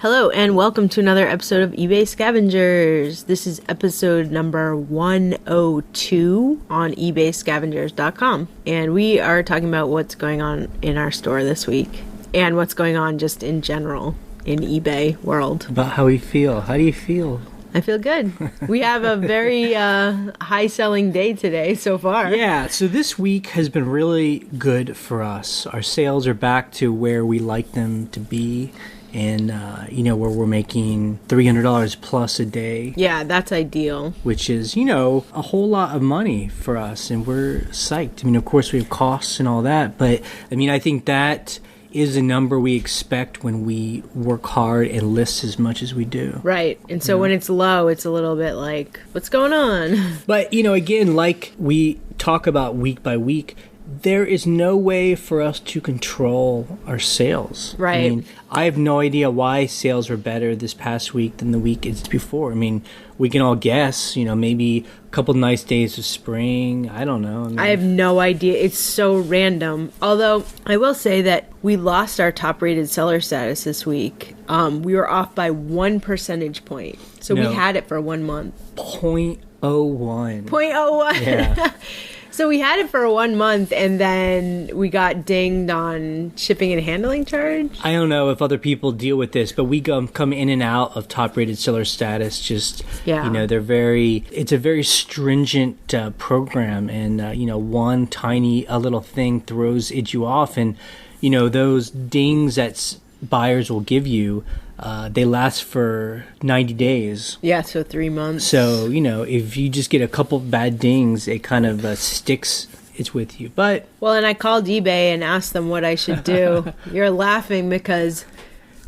Hello and welcome to another episode of eBay Scavengers. This is episode number 102 on ebayscavengers.com. And we are talking about what's going on in our store this week and what's going on just in general in eBay world. About how we feel. How do you feel? I feel good. We have a very high selling day today so far. Yeah, so this week has been really good for us. Our sales are back to where we like them to be. And, where we're making $300 plus a day. Yeah, that's ideal. Which is, a whole lot of money for us. And we're psyched. I mean, of course, we have costs and all that. But, I think that is a number we expect when we work hard and list as much as we do. Right. And so when it's low, it's a little bit like, what's going on? But, again, like we talk about week by week, there is no way for us to control our sales. Right. I have no idea why sales are better this past week than the week before. We can all guess, maybe a couple nice days of spring. I don't know. I have no idea. It's so random. Although I will say that we lost our top rated seller status this week. We were off by 1 percentage point. So we had it for 1 month. 0.01. 0.01. Yeah. So we had it for 1 month, and then we got dinged on shipping and handling charge. I don't know if other people deal with this, but we come in and out of top-rated seller status. It's a very stringent program, and one tiny little thing throws you off, and those dings that buyers will give you. They last for 90 days. Yeah, so 3 months. So, if you just get a couple bad dings, it kind of sticks. It's with you. But and I called eBay and asked them what I should do. You're laughing because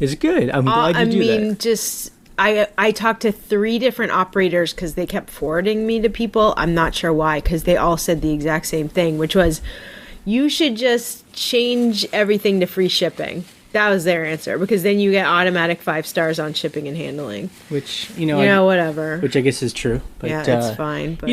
it's good. I'm glad you do that. I talked to 3 different operators because they kept forwarding me to people. I'm not sure why, because they all said the exact same thing, which was, you should just change everything to free shipping. That was their answer, because then you get automatic 5 stars on shipping and handling. Which, whatever. Which I guess is true. But, yeah, it's fine. But.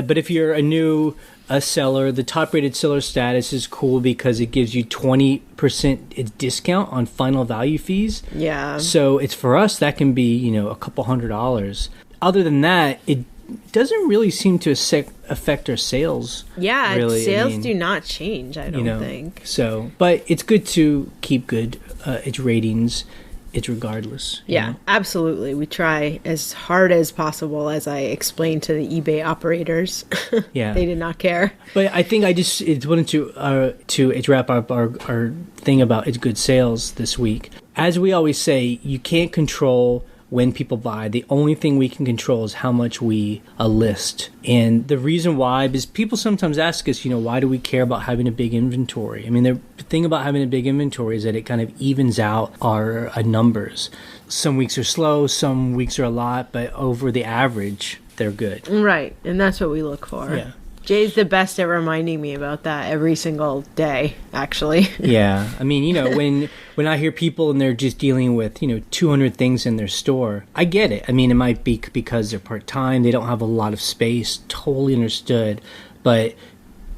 But if you're a seller, the top-rated seller status is cool because it gives you 20% discount on final value fees. Yeah. So it's for us, that can be, a couple $100. Other than that, it doesn't really seem to affect our sales. Yeah, really. Sales do not change, I don't think. So, but it's good to keep good its ratings. It's regardless. Yeah, absolutely. We try as hard as possible, as I explained to the eBay operators. Yeah, they did not care. But I think I just wanted to wrap up our thing about it's good sales this week. As we always say, you can't control when people buy. The only thing we can control is how much we list. And the reason why is people sometimes ask us, why do we care about having a big inventory? The thing about having a big inventory is that it kind of evens out our numbers. Some weeks are slow, some weeks are a lot, but over the average, they're good. Right, and that's what we look for. Yeah. Jay's the best at reminding me about that every single day, actually. Yeah. When I hear people and they're just dealing with, 200 things in their store, I get it. It might be because they're part-time, they don't have a lot of space, totally understood. But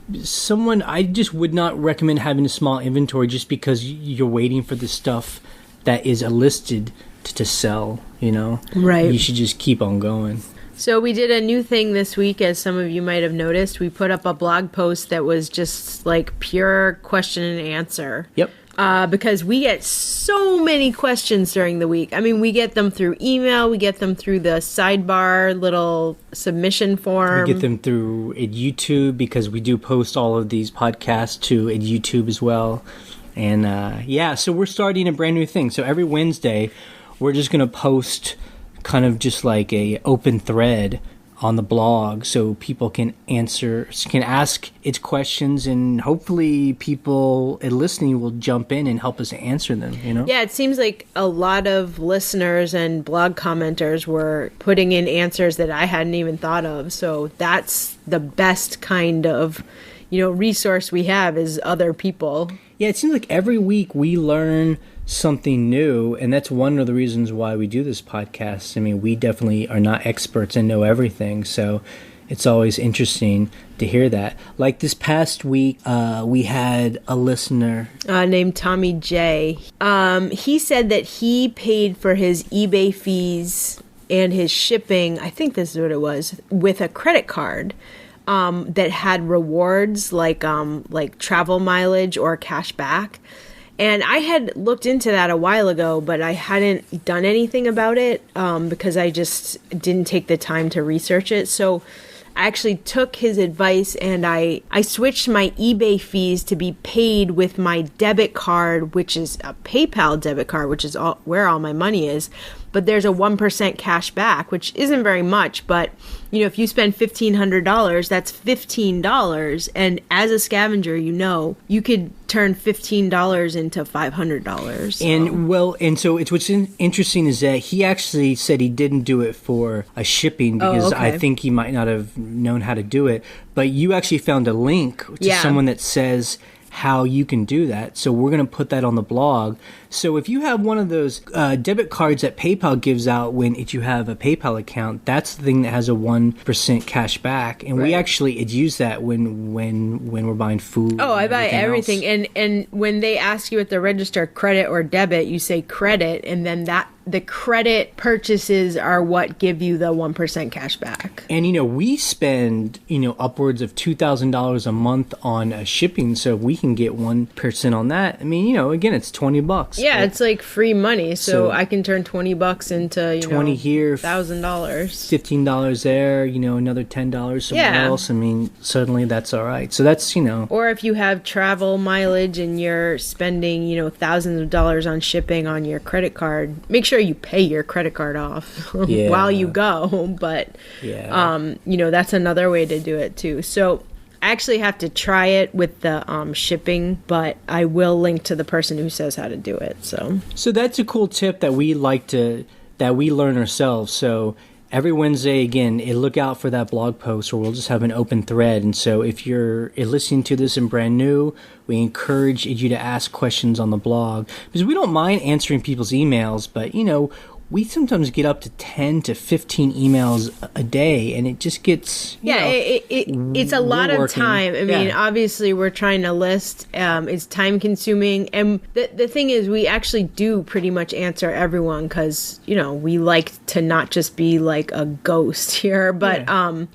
I just would not recommend having a small inventory just because you're waiting for the stuff that is listed to sell, Right. You should just keep on going. So we did a new thing this week, as some of you might have noticed. We put up a blog post that was just like pure question and answer. Yep. Because we get so many questions during the week. We get them through email. We get them through the sidebar little submission form. We get them through YouTube because we do post all of these podcasts to YouTube as well. And so we're starting a brand new thing. So every Wednesday, we're just going to post kind of just like a open thread on the blog so people can ask its questions, and hopefully people listening will jump in and help us answer them, Yeah, it seems like a lot of listeners and blog commenters were putting in answers that I hadn't even thought of. So that's the best kind of, resource we have, is other people. Yeah, it seems like every week we learn something new, and that's one of the reasons why we do this podcast. We definitely are not experts and know everything, so it's always interesting to hear that. Like this past week, we had a listener named Tommy J. He said that he paid for his eBay fees and his shipping, I think this is what it was, with a credit card that had rewards like travel mileage or cash back. And I had looked into that a while ago, but I hadn't done anything about it because I just didn't take the time to research it. So I actually took his advice and I switched my eBay fees to be paid with my debit card, which is a PayPal debit card, which is where all my money is. But there's a 1% cash back, which isn't very much. But, you know, if you spend $1,500, that's $15. And as a scavenger, you know, you could turn $15 into $500. So. And so what's interesting is that he actually said he didn't do it for a shipping because I think he might not have known how to do it. But you actually found a link to someone that says how you can do that. So we're going to put that on the blog. So if you have one of those debit cards that PayPal gives out if you have a PayPal account, that's the thing that has a 1% cash back. And we actually use that when we're buying food. Oh, I buy everything. And when they ask you at the register credit or debit, you say credit, and then the credit purchases are what give you the 1% cash back. And, you know, we spend, upwards of $2,000 a month on shipping. So if we can get 1% on that, I mean, again, it's $20. Yeah, it's like free money. So I can turn $20 into, 20 here, $1,000. $15 there, another $10 somewhere else. I mean, suddenly that's all right. So that's, Or if you have travel mileage and you're spending, thousands of dollars on shipping on your credit card, make sure you pay your credit card off while you go. But, that's another way to do it too. So I actually have to try it with the shipping, but I will link to the person who says how to do it. So that's a cool tip that we that we learn ourselves. So every Wednesday, again, look out for that blog post, or we'll just have an open thread. And so if you're listening to this and brand new, we encourage you to ask questions on the blog, because we don't mind answering people's emails, but we sometimes get up to 10 to 15 emails a day, and it just gets it's a lot of time. I mean, obviously we're trying to list. It's time consuming, and the thing is, we actually do pretty much answer everyone because we like to not just be like a ghost here, but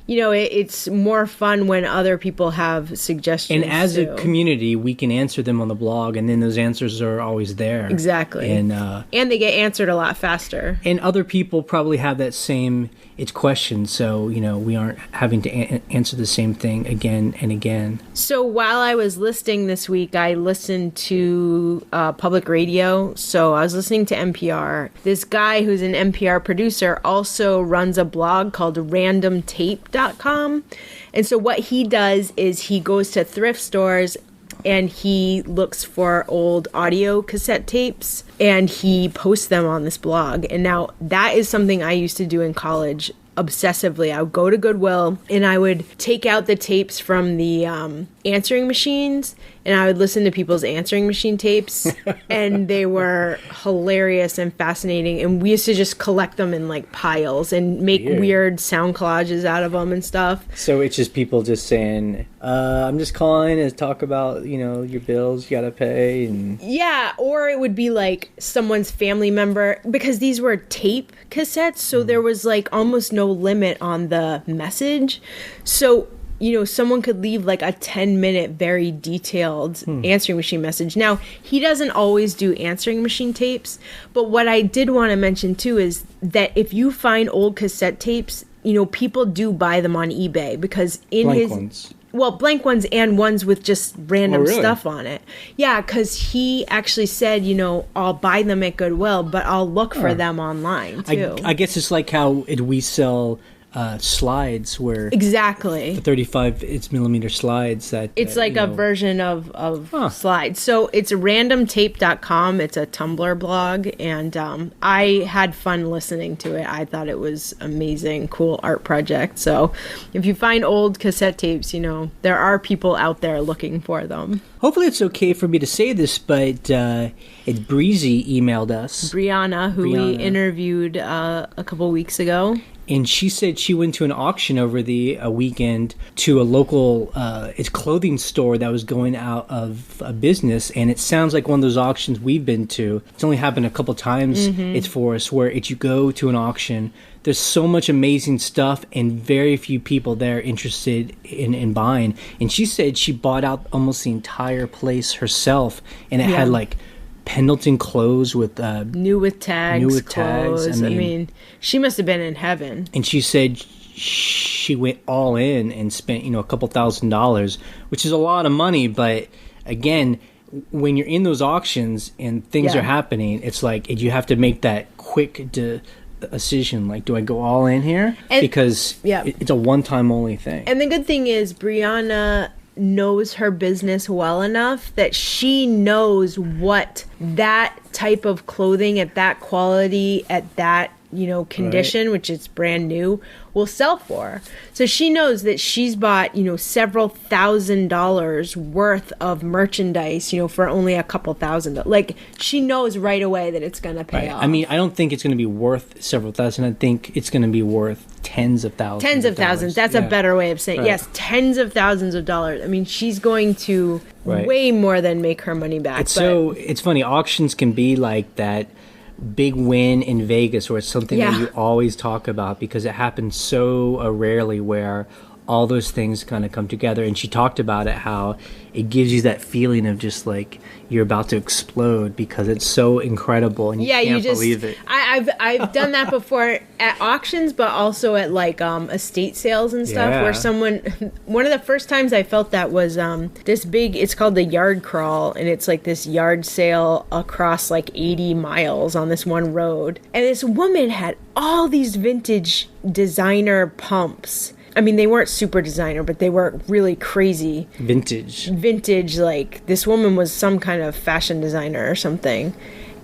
it's more fun when other people have suggestions. And as a community, we can answer them on the blog, and then those answers are always there. Exactly, and they get answered a lot faster. And other people probably have that same question, so we aren't having to answer the same thing again and again. So while I was listing this week, I listened to public radio. So I was listening to NPR. This guy who's an NPR producer also runs a blog called randomtape.com. And so what he does is he goes to thrift stores and he looks for old audio cassette tapes and he posts them on this blog. And now that is something I used to do in college obsessively. I would go to Goodwill and I would take out the tapes from the answering machines and I would listen to people's answering machine tapes and they were hilarious and fascinating, and we used to just collect them in like piles and make weird sound collages out of them and stuff. So it's just people just saying, I'm just calling to talk about your bills you gotta pay. And or it would be like someone's family member, because these were tape cassettes, so there was like almost no limit on the message. So someone could leave like a 10-minute, very detailed answering machine message. Now, he doesn't always do answering machine tapes, but what I did want to mention too is that if you find old cassette tapes, people do buy them on eBay, because blank ones and ones with just random stuff on it. Yeah, because he actually said, I'll buy them at Goodwill, but I'll look for them online too. I guess it's like how we sell slides, where exactly the 35 millimeter slides that it's like a version of slides. So it's randomtape.com. It's a Tumblr blog, and I had fun listening to it. I thought it was amazing, cool art project. So if you find old cassette tapes, there are people out there looking for them. Hopefully it's okay for me to say this, but Breezy emailed us. Brianna, who we interviewed a couple weeks ago. And she said she went to an auction over the weekend to a local it's clothing store that was going out of business. And it sounds like one of those auctions we've been to. It's only happened a couple times. It's for us where you go to an auction. There's so much amazing stuff and very few people there interested in buying. And she said she bought out almost the entire place herself. And it had like Pendleton clothes with new with tags. I mean, she must have been in heaven. And she said she went all in and spent a couple $1,000s, which is a lot of money. But again, when you're in those auctions and things are happening, it's like you have to make that quick decision. Like, do I go all in here? Because it's a one-time only thing. And the good thing is Brianna knows her business well enough that she knows what that type of clothing at that quality, at that condition, which is brand new, will sell for. So she knows that she's bought several $1,000s worth of merchandise for only a couple thousand. Like, she knows right away that it's gonna pay off. I mean, I don't think it's gonna be worth several thousand. I think it's gonna be worth tens of thousands. That's a better way of saying yes, tens of thousands of dollars. I mean, she's going to way more than make her money back. It's funny, auctions can be like that big win in Vegas, or it's something that you always talk about because it happens so rarely, where all those things kind of come together. And she talked about it, how it gives you that feeling of just like you're about to explode because it's so incredible and you can't believe it. I've done that before at auctions, but also at like estate sales and stuff, where one of the first times I felt that was this big, it's called the yard crawl, and it's like this yard sale across like 80 miles on this one road. And this woman had all these vintage designer pumps. I mean, they weren't super designer, but they were really crazy. Vintage, like, this woman was some kind of fashion designer or something.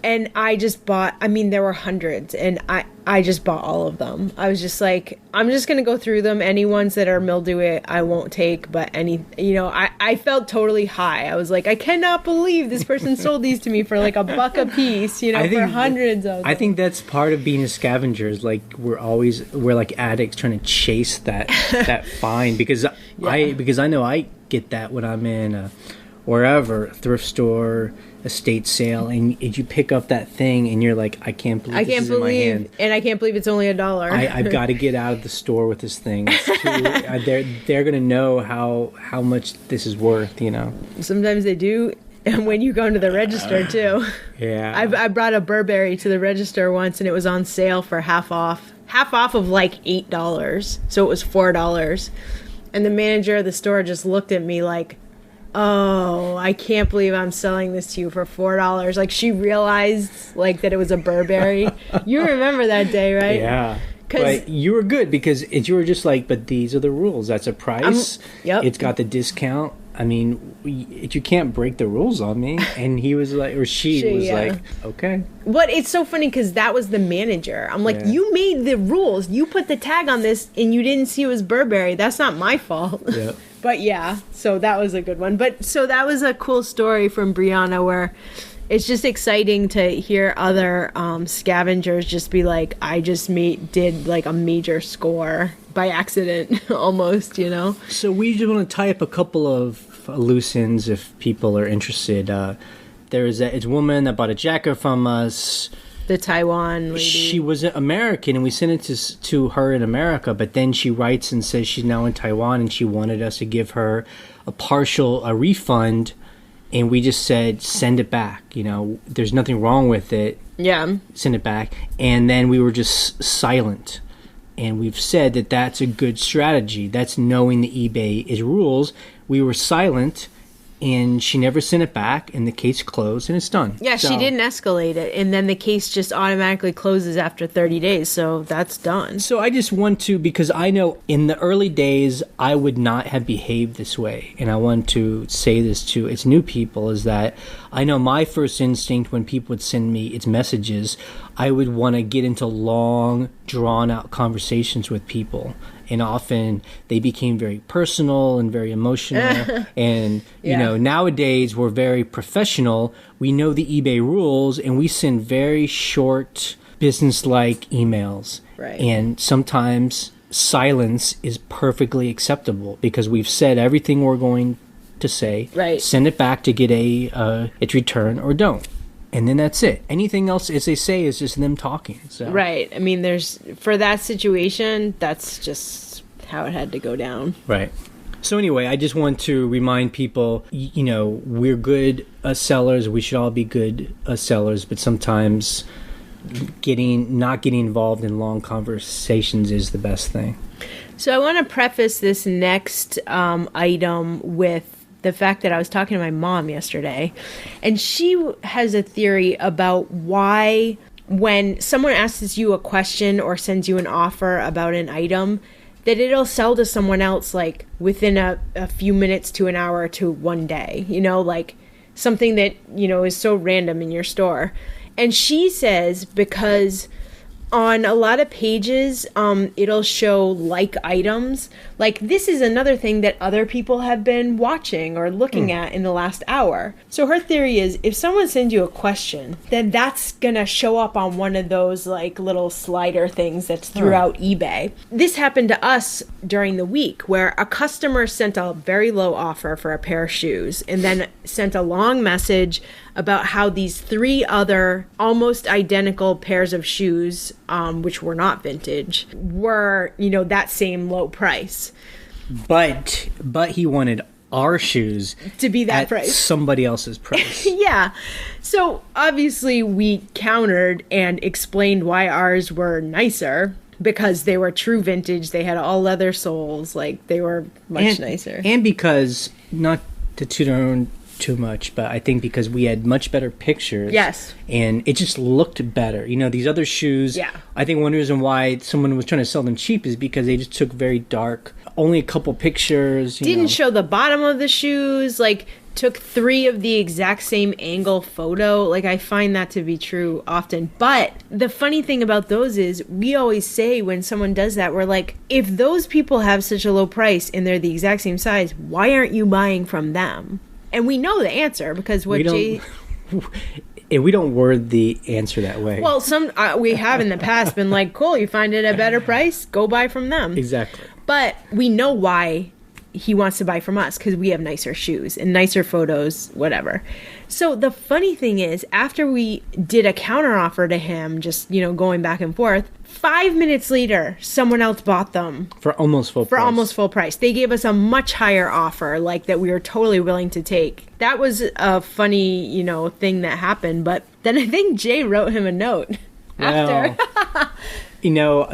And I just bought, I mean, there were hundreds, and I just bought all of them. I was just like, I'm just going to go through them. Any ones that are mildewy, I won't take, but I felt totally high. I was like, I cannot believe this person sold these to me for like $1 a piece, for hundreds of them. I think that's part of being a scavenger, is like, we're like addicts trying to chase that find, because I know I get that when I'm in wherever, thrift store, estate sale, and you pick up that thing and you're like, I can't believe this is in my hand. And I can't believe it's only $1. I've got to get out of the store with this thing. They're going to know how much this is worth, Sometimes they do. And when you go into the register too. Yeah. I brought a Burberry to the register once, and it was on sale for half off of like $8. So it was $4. And the manager of the store just looked at me like, oh, I can't believe I'm selling this to you for $4. Like, she realized like that it was a Burberry. You remember that day, right? Yeah. But you were good because you were just like, but these are the rules. That's a price. Yep. It's got the discount. I mean, you can't break the rules on me. And he was like, or she was like, okay. But it's so funny because that was the manager. I'm like, you made the rules. You put the tag on this and you didn't see it was Burberry. That's not my fault. Yep. But yeah, so that was a good one. But so that was a cool story from Brianna, where it's just exciting to hear other scavengers just be like, I just did like a major score by accident almost, So we just want to tie up a couple of loose ends if people are interested. It's a woman that bought a jacket from us. The Taiwan lady. She was American, and we sent it to her in America, but then she writes and says she's now in Taiwan, and she wanted us to give her a refund, and we just said, send it back. There's nothing wrong with it. Yeah. Send it back. And then we were just silent. And we've said that that's a good strategy. That's knowing the eBay rules. We were silent, and she never sent it back, and the case closed, and it's done. Yeah, she didn't escalate it, and then the case just automatically closes after 30 days, so that's done. So I just want to, because I know in the early days, I would not have behaved this way, and I want to say this to its new people, is that I know my first instinct when people would send me its messages, I would want to get into long, drawn-out conversations with people. And often they became very personal and very emotional. And, nowadays we're very professional. We know the eBay rules, and we send very short business-like emails. Right. And sometimes silence is perfectly acceptable because we've said everything we're going to say. Right. Send it back to get its return or don't. And then that's it. Anything else, as they say, is just them talking. So. Right. I mean, for that situation, that's just how it had to go down. Right. So anyway, I just want to remind people, we're good sellers. We should all be good sellers, but sometimes not getting involved in long conversations is the best thing. So I want to preface this next item with the fact that I was talking to my mom yesterday, and she has a theory about why when someone asks you a question or sends you an offer about an item, that it'll sell to someone else like within a few minutes to an hour to one day, like something that, is so random in your store. And she says because on a lot of pages, it'll show like items. Like this is another thing that other people have been watching or looking at in the last hour. So her theory is if someone sends you a question, then that's going to show up on one of those like little slider things that's throughout eBay. This happened to us during the week where a customer sent a very low offer for a pair of shoes and then sent a long message about how these 3 other almost identical pairs of shoes, which were not vintage, were, that same low price. But he wanted our shoes to be that at price. Somebody else's price. Yeah. So obviously we countered and explained why ours were nicer. Because they were true vintage. They had all leather soles. Like, they were much nicer. And because, not to toot our own too much, but I think because we had much better pictures. Yes. And it just looked better. These other shoes, I think one reason why someone was trying to sell them cheap is because they just took very dark, only a couple pictures. Didn't show the bottom of the shoes, like took 3 of the exact same angle photo. Like, I find that to be true often. But the funny thing about those is we always say when someone does that, we're like, if those people have such a low price and they're the exact same size, why aren't you buying from them? And we know the answer because what Jay... we don't word the answer that way. Well, we have in the past been like, cool, you find it at a better price, go buy from them. Exactly. But we know why he wants to buy from us because we have nicer shoes and nicer photos, whatever. So the funny thing is, after we did a counter offer to him, just, going back and forth, 5 minutes later, someone else bought them. For almost full price. They gave us a much higher offer, like that we were totally willing to take. That was a funny, thing that happened. But then I think Jay wrote him a note after.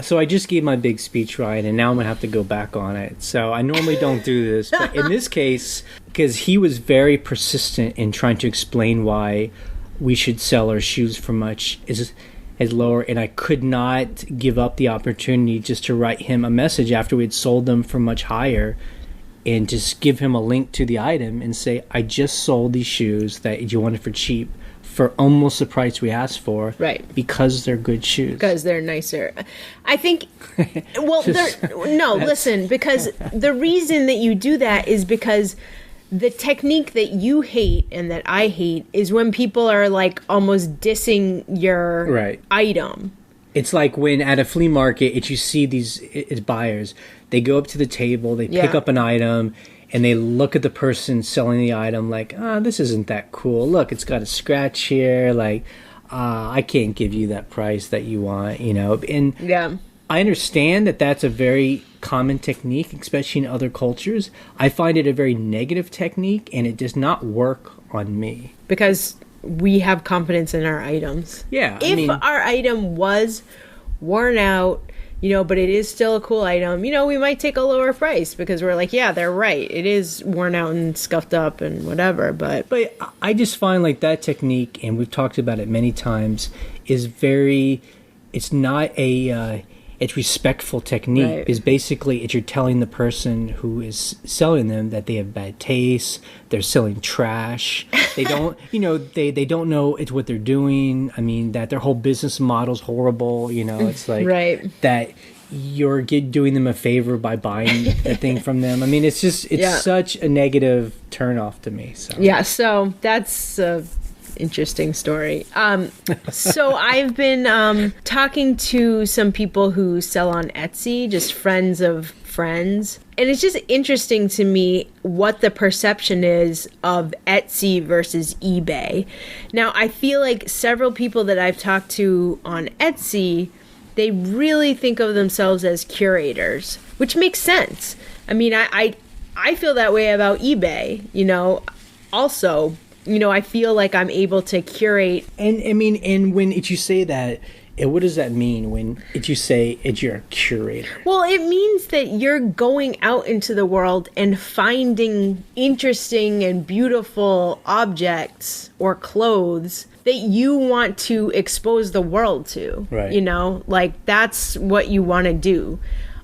So I just gave my big speech, Ryan, and now I'm going to have to go back on it. So I normally don't do this. But in this case, because he was very persistent in trying to explain why we should sell our shoes for much is lower, and I could not give up the opportunity just to write him a message after we had sold them for much higher and just give him a link to the item and say, I just sold these shoes that you wanted for cheap for almost the price we asked for. Right. Because they're good shoes. Because they're nicer. I think, well, listen, because the reason that you do that is because the technique that you hate and that I hate is when people are like almost dissing your item. It's like when at a flea market, you see these buyers, they go up to the table, they pick up an item, and they look at the person selling the item like, this isn't that cool. Look, it's got a scratch here. Like, I can't give you that price that you want, And I understand that that's a very common technique, especially in other cultures. I find it a very negative technique, and it does not work on me. Because we have confidence in our items. Yeah. If our item was worn out, but it is still a cool item, we might take a lower price because we're like, yeah, they're right. It is worn out and scuffed up and whatever, but I just find like that technique, and we've talked about it many times, it's not it's respectful technique. Right. Is basically you're telling the person who is selling them that they have bad taste, they're selling trash, they don't they don't know it's what they're doing. I mean, that their whole business model's horrible. It's like that you're doing them a favor by buying the thing from them. I mean, it's such a negative turnoff to me. So so that's interesting story. So I've been talking to some people who sell on Etsy, just friends of friends. And it's just interesting to me what the perception is of Etsy versus eBay. Now, I feel like several people that I've talked to on Etsy, they really think of themselves as curators, which makes sense. I mean, I feel that way about eBay, also. I feel like I'm able to curate. And I mean, and when you say that, what does that mean when you say you're a curator? Well, it means that you're going out into the world and finding interesting and beautiful objects or clothes that you want to expose the world to. Right. That's what you want to do.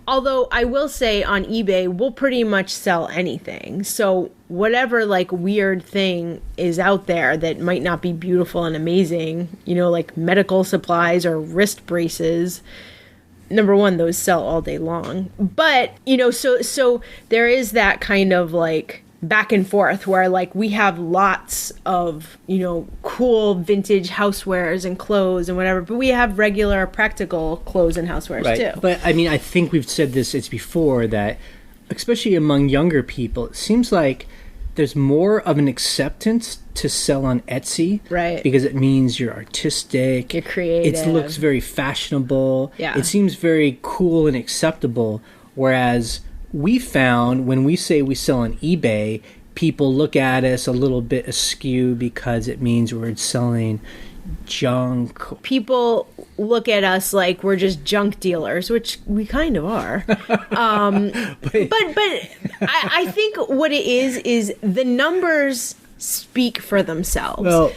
Although I will say on eBay, we'll pretty much sell anything. So whatever weird thing is out there that might not be beautiful and amazing, like medical supplies or wrist braces, number one, those sell all day long. But, so there is that kind of back and forth where we have lots of cool vintage housewares and clothes and whatever, but we have regular practical clothes and housewares too. But I mean, I think we've said this before, that especially among younger people, it seems like there's more of an acceptance to sell on Etsy, right? Because it means you're artistic, you're creative, it looks very fashionable, yeah, it seems very cool and acceptable, whereas we found when we say we sell on eBay, people look at us a little bit askew because it means we're selling junk. People look at us like we're just junk dealers, which we kind of are. but I think what it is the numbers speak for themselves. Well,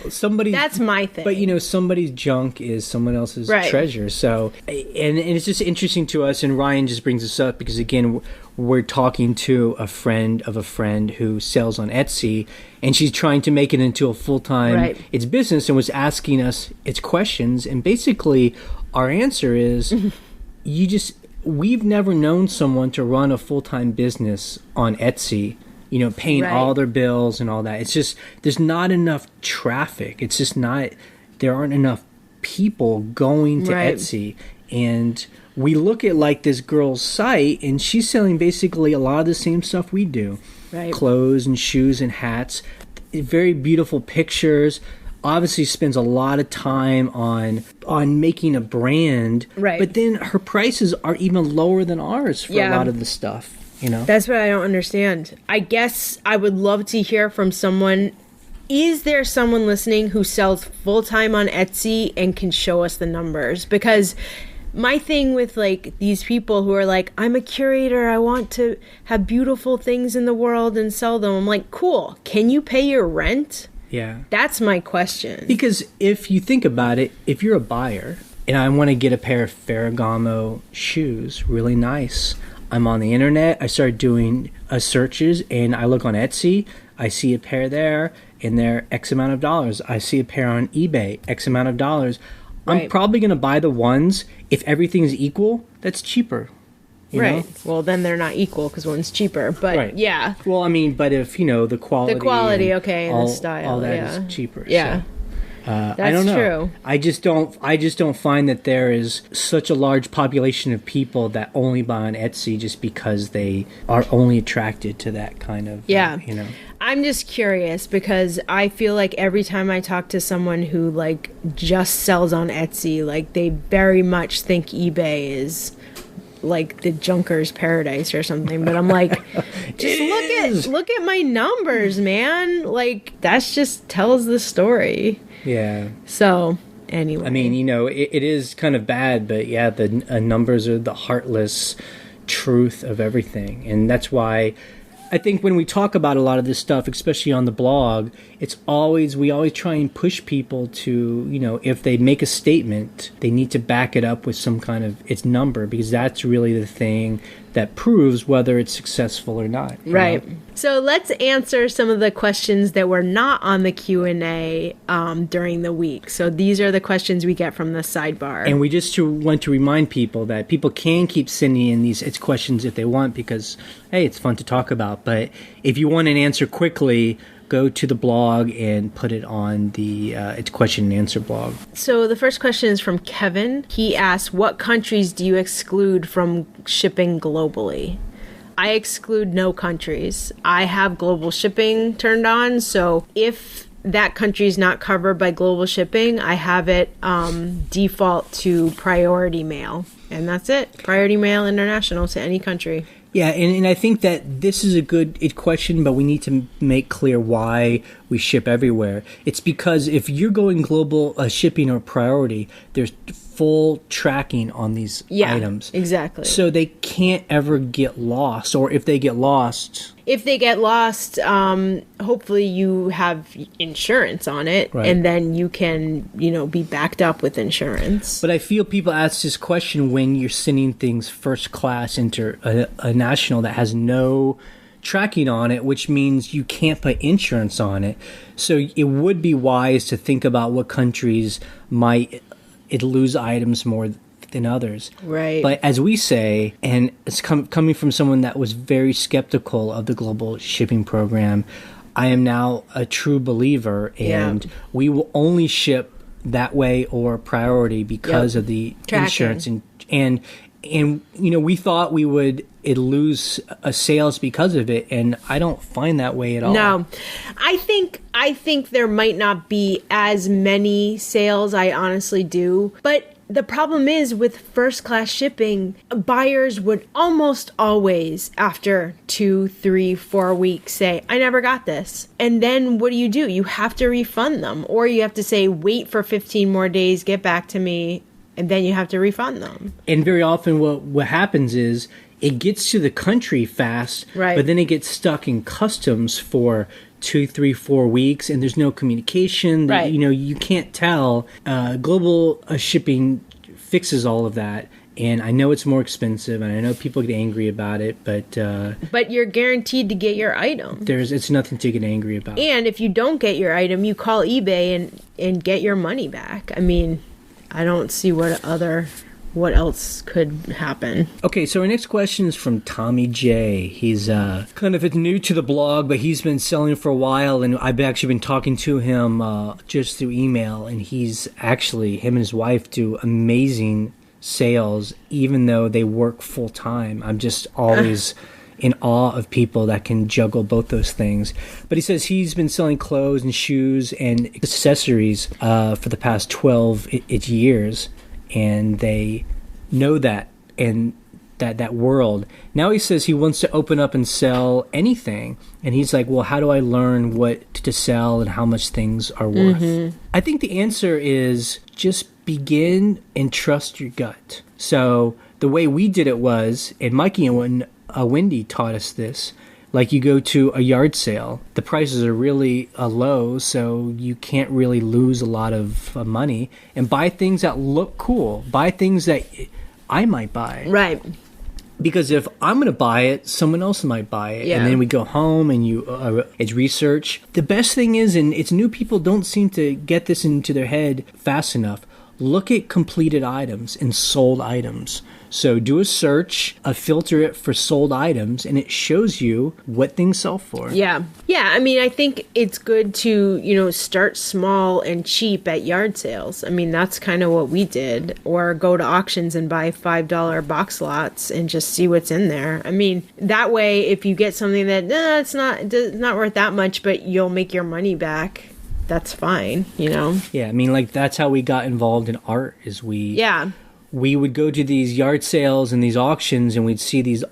that's my thing. But somebody's junk is someone else's treasure. So, and it's just interesting to us. And Ryan just brings this up because again, we're talking to a friend of a friend who sells on Etsy, and she's trying to make it into a full-time its business, and was asking us its questions. And basically, our answer is, we've never known someone to run a full-time business on Etsy. Paying all their bills and all that. It's just, there's not enough traffic. It's just not, there aren't enough people going to Etsy. And we look at this girl's site, and she's selling basically a lot of the same stuff we do. Right. Clothes and shoes and hats. Very beautiful pictures. Obviously spends a lot of time on making a brand. Right. But then her prices are even lower than ours for a lot of the stuff. That's what I don't understand. I guess I would love to hear from someone. Is there someone listening who sells full-time on Etsy and can show us the numbers? Because my thing with these people who are I'm a curator, I want to have beautiful things in the world and sell them. I'm like, cool. Can you pay your rent? Yeah. That's my question. Because if you think about it, if you're a buyer and I want to get a pair of Ferragamo shoes, really nice, I'm on the internet, I start doing searches, and I look on Etsy, I see a pair there, and they're X amount of dollars. I see a pair on eBay, X amount of dollars. I'm probably going to buy the ones, if everything's equal, that's cheaper. You know? Well, then they're not equal because one's cheaper, but yeah. Well, I mean, but if, the quality. The quality, and and the style. All that is cheaper. Yeah. So. I don't know. True. I just don't find that there is such a large population of people that only buy on Etsy just because they are only attracted to that kind of I'm just curious because I feel like every time I talk to someone who just sells on Etsy, they very much think eBay is the junker's paradise or something, but I'm just look at my numbers, man. That's just tells the story. Yeah. So, anyway. I mean, it is kind of bad, but yeah, the numbers are the heartless truth of everything. And that's why I think when we talk about a lot of this stuff, especially on the blog, we always try and push people to, if they make a statement, they need to back it up with some kind of its number, because that's really the thing that proves whether it's successful or not. Right. So let's answer some of the questions that were not on the Q&A during the week. So these are the questions we get from the sidebar. And we just want to remind people that people can keep sending in these questions if they want, because, hey, it's fun to talk about. But if you want an answer quickly, go to the blog and put it on the it's question and answer blog. So the first question is from Kevin. He asks, what countries do you exclude from shipping globally? I exclude no countries. I have global shipping turned on, so if that country is not covered by global shipping, I have it default to priority mail. And that's it. Priority mail international to any country. Yeah, and I think that this is a good question, but we need to make clear why we ship everywhere. It's because if you're going global shipping or priority, there's full tracking on these items. Exactly. So they can't ever get lost, or if they get lost... hopefully you have insurance on it, right, and then you can, be backed up with insurance. But I feel people ask this question when you're sending things first class into a national that has no tracking on it, which means you can't put insurance on it. So it would be wise to think about what countries might lose items more than others. Right. But as we say, and it's coming from someone that was very skeptical of the global shipping program, I am now a true believer, and we will only ship that way or priority because of the insurance and we thought we would lose sales because of it, and I don't find that way at all. No, I think there might not be as many sales. I honestly do, but the problem is with first class shipping, buyers would almost always, after 2, 3, 4 weeks, say, I never got this. And then what do? You have to refund them, or you have to say, wait for 15 more days, get back to me, and then you have to refund them. And very often what happens is it gets to the country fast, right, but then it gets stuck in customs for 2, 3, 4 weeks, and there's no communication. Right. You can't tell. Global shipping fixes all of that, and I know it's more expensive, and I know people get angry about it, but you're guaranteed to get your item. It's nothing to get angry about. And if you don't get your item, you call eBay and get your money back. I mean, I don't see what else could happen. Okay, so our next question is from Tommy J. He's kind of new to the blog, but he's been selling for a while, and I've actually been talking to him just through email, and him and his wife do amazing sales, even though they work full time. I'm just always in awe of people that can juggle both those things. But he says he's been selling clothes and shoes and accessories for the past 12 years, and they know that and that world. Now he says he wants to open up and sell anything, and he's like, well, how do I learn what to sell and how much things are worth? Mm-hmm. I think the answer is just begin and trust your gut. So the way we did it was, and Mikey and Wendy taught us this, like you go to a yard sale, the prices are really low, so you can't really lose a lot of money, and buy things that look cool. Buy things that I might buy. Right. Because if I'm going to buy it, someone else might buy it. Yeah. And then we go home and it's research. The best thing is, and it's new people don't seem to get this into their head fast enough, look at completed items and sold items. So do a search, filter it for sold items, and it shows you what things sell for. Yeah. Yeah, I mean, I think it's good to, start small and cheap at yard sales. I mean, that's kind of what we did. Or go to auctions and buy $5 box lots and just see what's in there. I mean, that way, if you get something that, it's not worth that much, but you'll make your money back, that's fine, Yeah, I mean, like, that's how we got involved in art, is we would go to these yard sales and these auctions, and we'd see these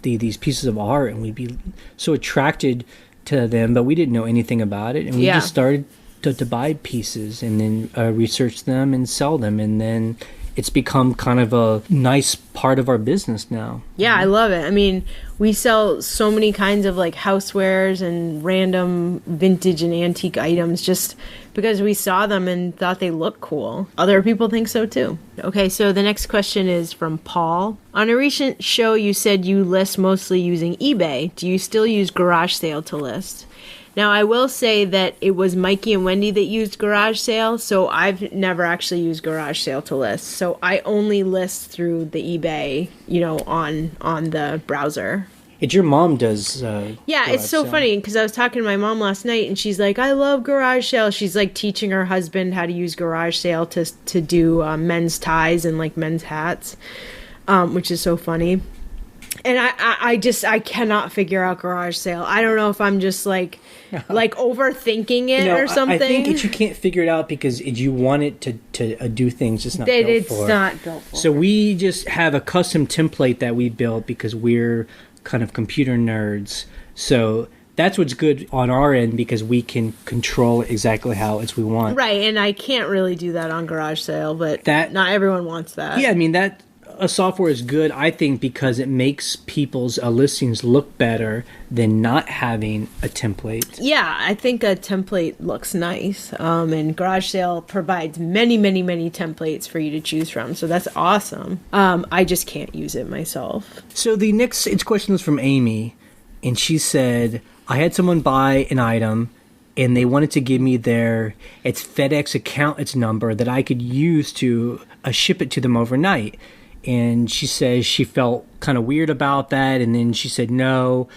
these pieces of art, and we'd be so attracted to them, but we didn't know anything about it, and we just started to buy pieces and then research them and sell them, and then it's become kind of a nice part of our business now. Yeah, I love it. I mean, we sell so many kinds of like housewares and random vintage and antique items just because we saw them and thought they looked cool. Other people think so too. Okay, so the next question is from Paul. On a recent show, you said you list mostly using eBay. Do you still use Garage Sale to list? Now, I will say that it was Mikey and Wendy that used Garage Sale, so I've never actually used Garage Sale to list. So I only list through the eBay, on the browser. It's your mom does. Yeah, it's so funny because I was talking to my mom last night, and she's like, "I love garage sale." She's like teaching her husband how to use garage sale to do men's ties and like men's hats, which is so funny. And I cannot figure out garage sale. I don't know if I'm just like overthinking it or something. I think you can't figure it out because you want it to do things it's not built for. It's not built for. So we just have a custom template that we built because we're kind of computer nerds. So that's what's good on our end because we can control exactly how we want. Right, and I can't really do that on garage sale, but not everyone wants that. Yeah, I mean that a software is good, I think, because it makes people's listings look better than not having a template. Yeah, I think a template looks nice. And Garage Sale provides many, many, many templates for you to choose from. So that's awesome. I just can't use it myself. So the next question was from Amy. And she said, I had someone buy an item and they wanted to give me its FedEx account number that I could use to ship it to them overnight. And she says she felt kind of weird about that. And then she said no,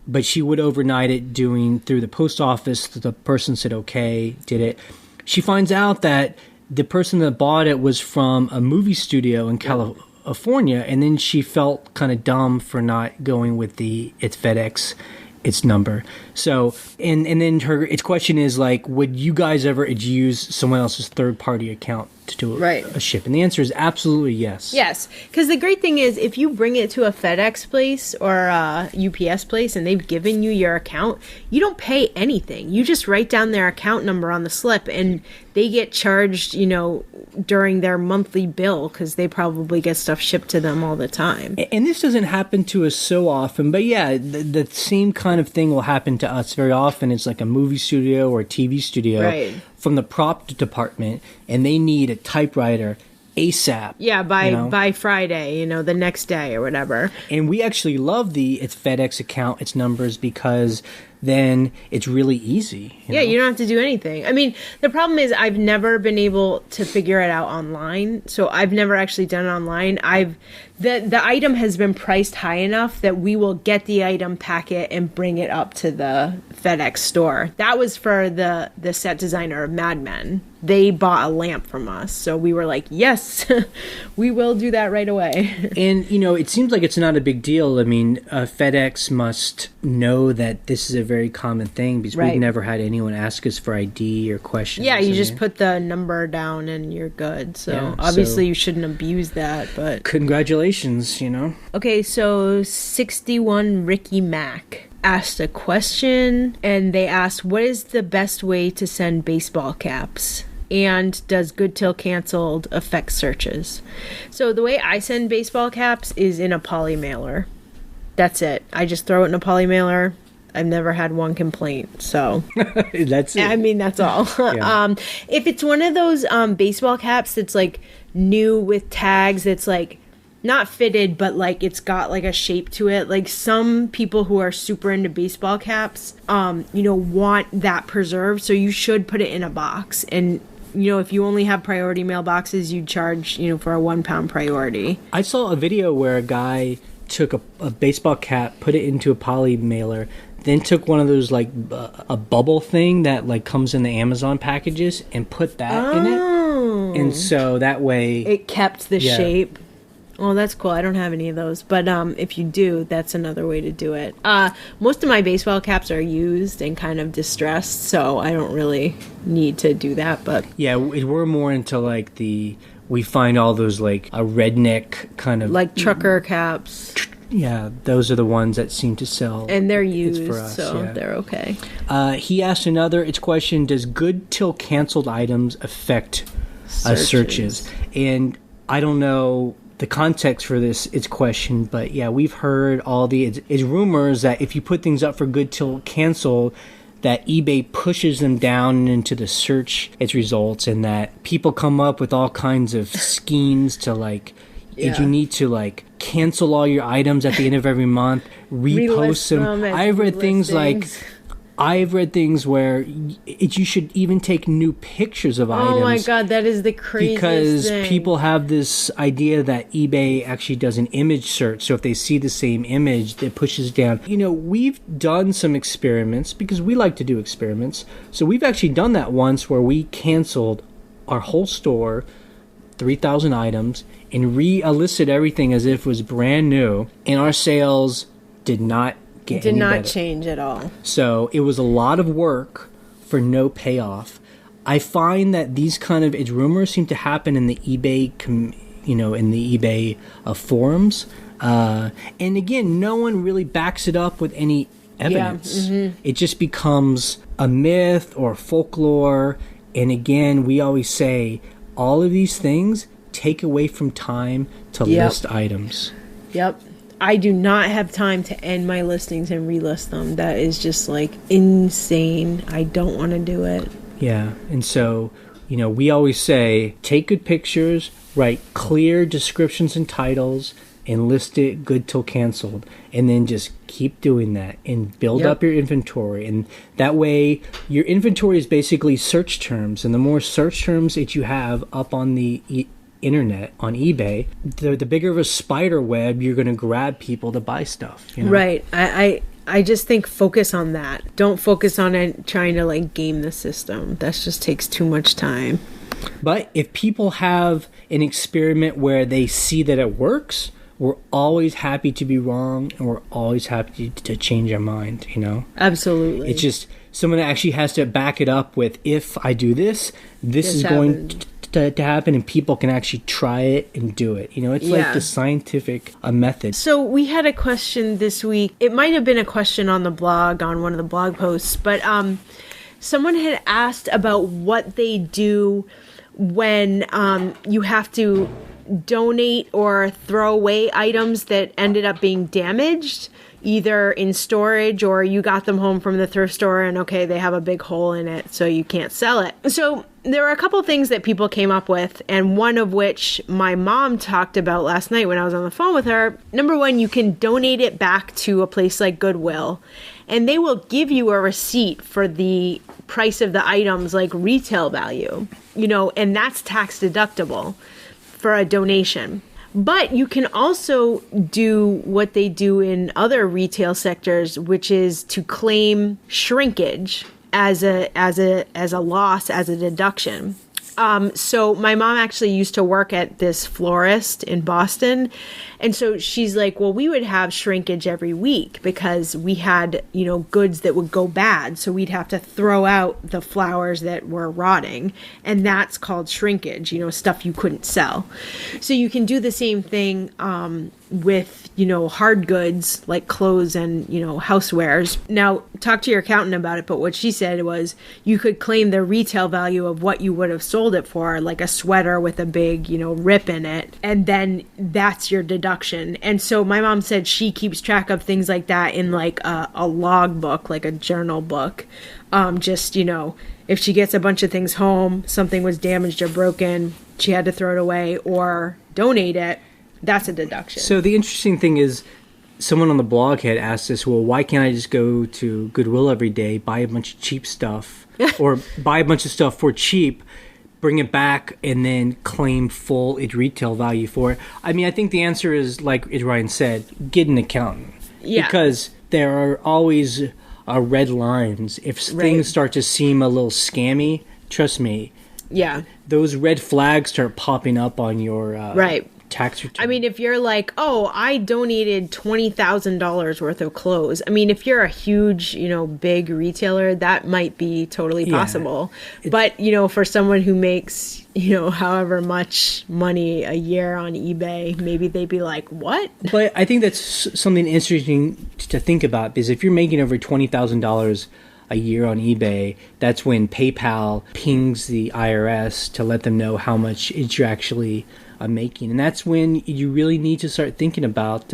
but she would overnight it through the post office. The person said, okay, did it. She finds out that the person that bought it was from a movie studio in California. And then she felt kind of dumb for not going with its FedEx, its number. So, and then its question is like, would you guys ever use someone else's third-party account to do a ship? And the answer is absolutely yes. Yes, because the great thing is if you bring it to a FedEx place or a UPS place and they've given you your account, you don't pay anything. You just write down their account number on the slip and they get charged, during their monthly bill because they probably get stuff shipped to them all the time. And this doesn't happen to us so often, but yeah, the same kind of thing will happen to us very often. It's like a movie studio or a TV studio from the prop department, and they need a typewriter ASAP. Yeah, by Friday, the next day or whatever. And we actually love its FedEx account, its numbers, because then it's really easy. You don't have to do anything. I mean, the problem is I've never been able to figure it out online. So I've never actually done it online. The item has been priced high enough that we will get the item, pack it, and bring it up to the FedEx store. That was for the set designer of Mad Men. They bought a lamp from us. So we were like, yes, we will do that right away. And, it seems like it's not a big deal. I mean, FedEx must know that this is a very common thing because we've never had anyone ask us for ID or questions. Yeah, you just put the number down and you're good. So obviously you shouldn't abuse that, but... Congratulations, Okay, so 61 Ricky Mac asked a question, and they asked, what is the best way to send baseball caps? And does good till canceled affect searches? So the way I send baseball caps is in a poly mailer. That's it. I just throw it in a poly mailer. I've never had one complaint, so that's it. I mean, that's all. Yeah. If it's one of those baseball caps that's like new with tags, that's like not fitted, but like it's got like a shape to it. Like some people who are super into baseball caps, want that preserved. So you should put it in a box. And, if you only have priority mailboxes, you charge, for a 1 pound priority. I saw a video where a guy took a baseball cap, put it into a poly mailer, then took one of those like a bubble thing that like comes in the Amazon packages and put that in it. And so that way it kept the shape. Oh, that's cool. I don't have any of those. But if you do, that's another way to do it. Most of my baseball caps are used and kind of distressed, so I don't really need to do that. But yeah, we're more into like we find all those like a redneck kind of... like trucker caps. Yeah, those are the ones that seem to sell. And they're used, for us, so they're okay. He asked its question, does good till canceled items affect searches? And I don't know the context for its question, but yeah, we've heard it's rumors that if you put things up for good till cancel, that eBay pushes them down into the search, its results, and that people come up with all kinds of schemes to like, you need to like cancel all your items at the end of every month, repost them. I've read things like, I've read things where you should even take new pictures of items. Oh my God, that is the craziest because thing. people have this idea that eBay actually does an image search. So if they see the same image, it pushes down. We've done some experiments because we like to do experiments. So we've actually done that once where we canceled our whole store, 3,000 items, and re-elicited everything as if it was brand new. And our sales did not change at all. So it was a lot of work for no payoff. I find that these kind of rumors seem to happen in the eBay, forums, and again, no one really backs it up with any evidence. Yeah, mm-hmm. It just becomes a myth or folklore. And again, we always say all of these things take away from time to list items. Yep. I do not have time to end my listings and relist them. That is just insane. I don't want to do it. Yeah. And so, we always say take good pictures, write clear descriptions and titles, and list it good till canceled. And then just keep doing that and build up your inventory. And that way, your inventory is basically search terms. And the more search terms that you have up on the internet on eBay, the bigger of a spider web you're going to grab people to buy stuff. Right. I just think focus on that. Don't focus on it trying to game the system. That just takes too much time. But if people have an experiment where they see that it works, we're always happy to be wrong, and we're always happy to change our mind. Absolutely. It's just someone actually has to back it up with, if I do this is going to happen, and people can actually try it and do it. It's like the scientific method. So we had a question this week. It might have been a question on the blog, on one of the blog posts, but someone had asked about what they do when you have to donate or throw away items that ended up being damaged, either in storage or you got them home from the thrift store and they have a big hole in it so you can't sell it. So there were a couple things that people came up with, and one of which my mom talked about last night when I was on the phone with her. Number one, you can donate it back to a place like Goodwill, and they will give you a receipt for the price of the items, like retail value, and that's tax deductible for a donation. But you can also do what they do in other retail sectors, which is to claim shrinkage as a loss, as a deduction. So my mom actually used to work at this florist in Boston. And so she's like, well, we would have shrinkage every week because we had, goods that would go bad. So we'd have to throw out the flowers that were rotting. And that's called shrinkage, stuff you couldn't sell. So you can do the same thing with, hard goods like clothes and, housewares. Now, talk to your accountant about it. But what she said was you could claim the retail value of what you would have sold it for, like a sweater with a big, rip in it. And then that's your deduction. And so my mom said she keeps track of things like that in a log book, like a journal book. If she gets a bunch of things home, something was damaged or broken, she had to throw it away or donate it, that's a deduction. So the interesting thing is, someone on the blog had asked us, well, why can't I just go to Goodwill every day, buy a bunch of cheap stuff, or buy a bunch of stuff for cheap, bring it back, and then claim full retail value for it? I mean, I think the answer is, like Ryan said, get an accountant. Yeah. Because there are always red lines. If things start to seem a little scammy, trust me. Yeah. Those red flags start popping up on your tax return. I mean, if you're like, oh, I donated $20,000 worth of clothes. I mean, if you're a huge, big retailer, that might be totally possible. But, for someone who makes, however much money a year on eBay, maybe they'd be like, what? But I think that's something interesting to think about, because if you're making over $20,000 a year on eBay, that's when PayPal pings the IRS to let them know how much you're actually making. And that's when you really need to start thinking about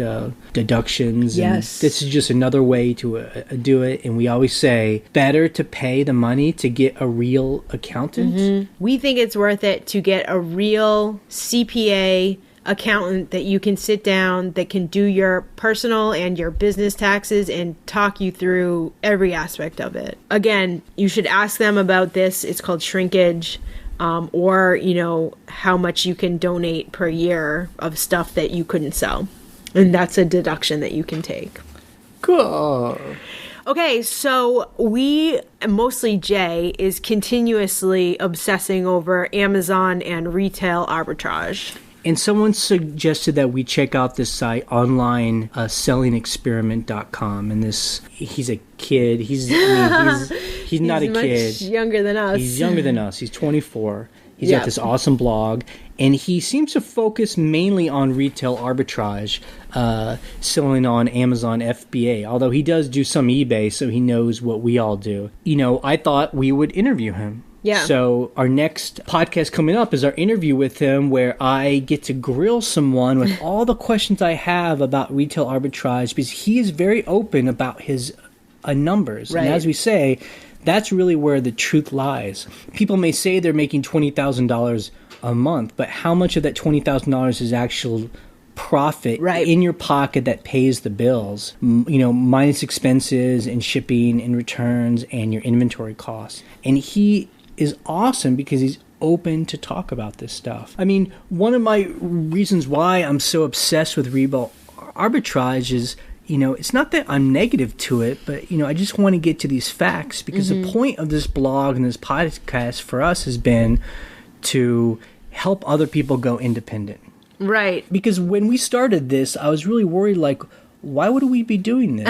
deductions. Yes. And this is just another way to do it. And we always say, better to pay the money to get a real accountant. Mm-hmm. We think it's worth it to get a real CPA accountant that you can sit down, that can do your personal and your business taxes and talk you through every aspect of it. Again, you should ask them about this. It's called shrinkage, or, how much you can donate per year of stuff that you couldn't sell. And that's a deduction that you can take. Cool. Okay, so mostly Jay, is continuously obsessing over Amazon and retail arbitrage. And someone suggested that we check out this site online, sellingexperiment.com. And he's a kid. He's not a kid. He's much younger than us. He's younger than us. He's 24. He's got this awesome blog. And he seems to focus mainly on retail arbitrage, selling on Amazon FBA. Although he does do some eBay, so he knows what we all do. I thought we would interview him. Yeah. So our next podcast coming up is our interview with him, where I get to grill someone with all the questions I have about retail arbitrage, because he is very open about his numbers. Right. And as we say, that's really where the truth lies. People may say they're making $20,000 a month, but how much of that $20,000 is actual profit in your pocket that pays the bills, minus expenses and shipping and returns and your inventory costs. And he is awesome because he's open to talk about this stuff. I mean, one of my reasons why I'm so obsessed with retail arbitrage is, it's not that I'm negative to it, but, I just want to get to these facts, because the point of this blog and this podcast for us has been to help other people go independent. Right. Because when we started this, I was really worried, why would we be doing this?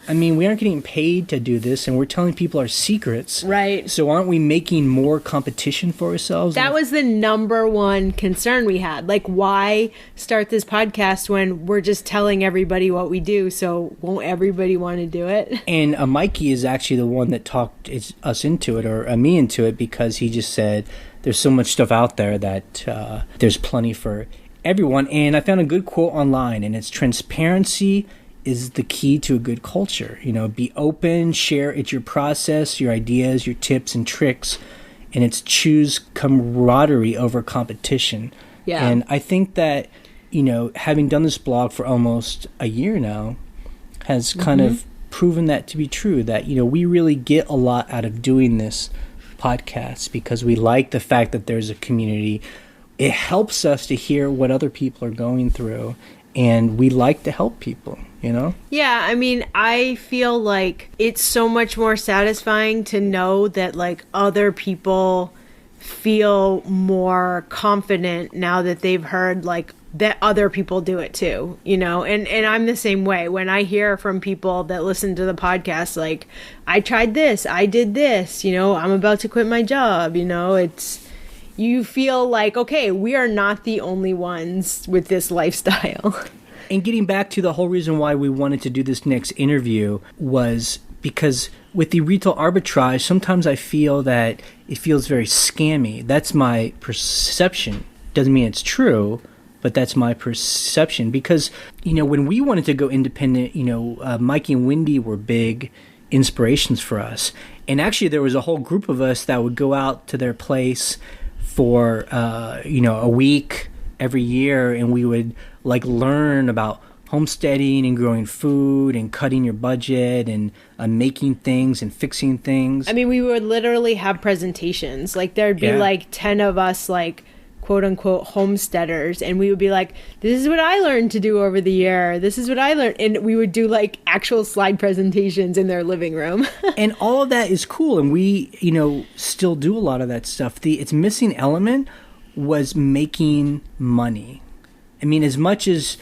I mean, we aren't getting paid to do this, and we're telling people our secrets. Right. So aren't we making more competition for ourselves? That was the number one concern we had. Why start this podcast when we're just telling everybody what we do? So won't everybody want to do it? And Mikey is actually the one that talked us into it, or me into it, because he just said there's so much stuff out there that there's plenty for everyone. And I found a good quote online, and it's transparency is the key to a good culture. Be open, share it's your process, your ideas, your tips and tricks, and it's choose camaraderie over competition. Yeah. And I think that, having done this blog for almost a year now has kind of proven that to be true, that, we really get a lot out of doing this podcast because we like the fact that there's a community. It helps us to hear what other people are going through, and we like to help people, Yeah, I mean, I feel like it's so much more satisfying to know that, other people feel more confident now that they've heard, that other people do it too, and I'm the same way. When I hear from people that listen to the podcast, I tried this, I did this, I'm about to quit my job, you feel okay, we are not the only ones with this lifestyle. And getting back to the whole reason why we wanted to do this next interview was because with the retail arbitrage, sometimes I feel that it feels very scammy. That's my perception. Doesn't mean it's true, but that's my perception. Because, when we wanted to go independent, Mikey and Wendy were big inspirations for us. And actually there was a whole group of us that would go out to their place for a week every year, and we would learn about homesteading and growing food and cutting your budget and making things and fixing things. I mean, we would literally have presentations. There'd be 10 of us quote unquote homesteaders, and we would be this is what I learned to do over the year, this is what I learned, and we would do actual slide presentations in their living room. And all of that is cool, and we still do a lot of that stuff. Its missing element was making money. I mean, as much as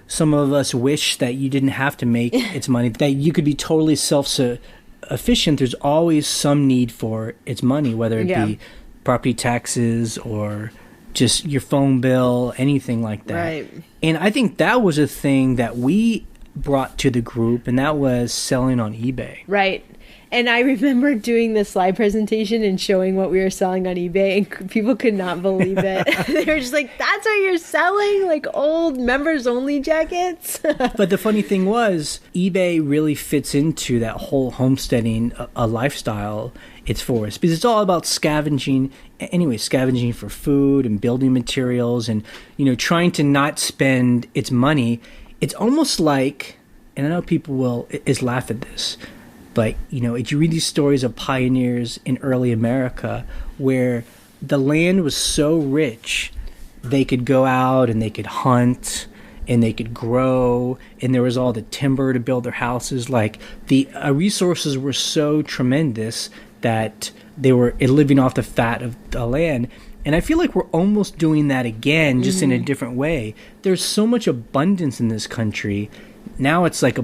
some of us wish that you didn't have to make its money, that you could be totally self-sufficient, there's always some need for its money, whether it be property taxes or just your phone bill, anything like that. Right. And I think that was a thing that we brought to the group, and that was selling on eBay. Right. And I remember doing the slide presentation and showing what we were selling on eBay, and people could not believe it. They were just that's what you're selling? Old members-only jackets? But the funny thing was, eBay really fits into that whole homesteading lifestyle it's for us, because it's all about scavenging anyway, scavenging for food and building materials and, trying to not spend its money. It's almost like, and I know people will laugh at this, but, if you read these stories of pioneers in early America where the land was so rich, they could go out and they could hunt and they could grow, and there was all the timber to build their houses. Like, the resources were so tremendous that they were living off the fat of the land. And I feel like we're almost doing that again, just in a different way. There's so much abundance in this country. Now it's like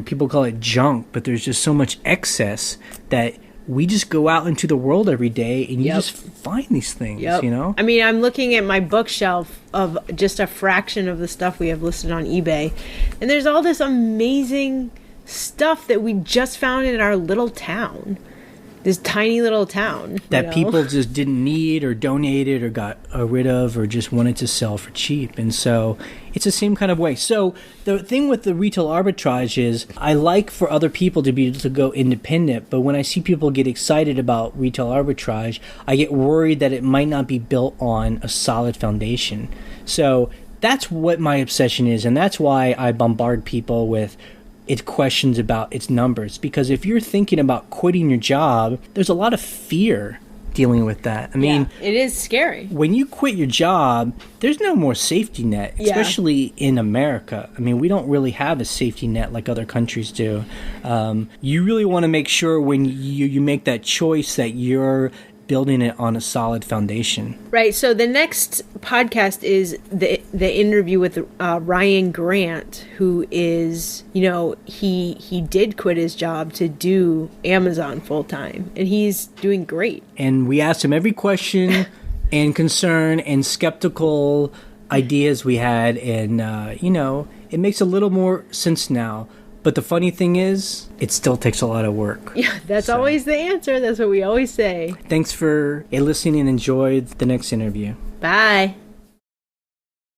people call it junk, but there's just so much excess that we just go out into the world every day and you just find these things, I mean, I'm looking at my bookshelf of just a fraction of the stuff we have listed on eBay. And there's all this amazing stuff that we just found in our little town. This tiny little town. That people just didn't need or donated or got rid of or just wanted to sell for cheap. And so it's the same kind of way. So the thing with the retail arbitrage is I like for other people to be able to go independent. But when I see people get excited about retail arbitrage, I get worried that it might not be built on a solid foundation. So that's what my obsession is. And that's why I bombard people with its questions about its numbers, because if you're thinking about quitting your job, there's a lot of fear dealing with that. I mean, it is scary. When you quit your job, there's no more safety net, especially in America. I mean, we don't really have a safety net like other countries do. You really want to make sure when you make that choice that you're building it on a solid foundation. Right. So the next podcast is the interview with Ryan Grant, who is, he did quit his job to do Amazon full time, and he's doing great. And we asked him every question and concern and skeptical ideas we had, and it makes a little more sense now. But the funny thing is, it still takes a lot of work. Yeah, that's always the answer. That's what we always say. Thanks for listening and enjoy the next interview. Bye.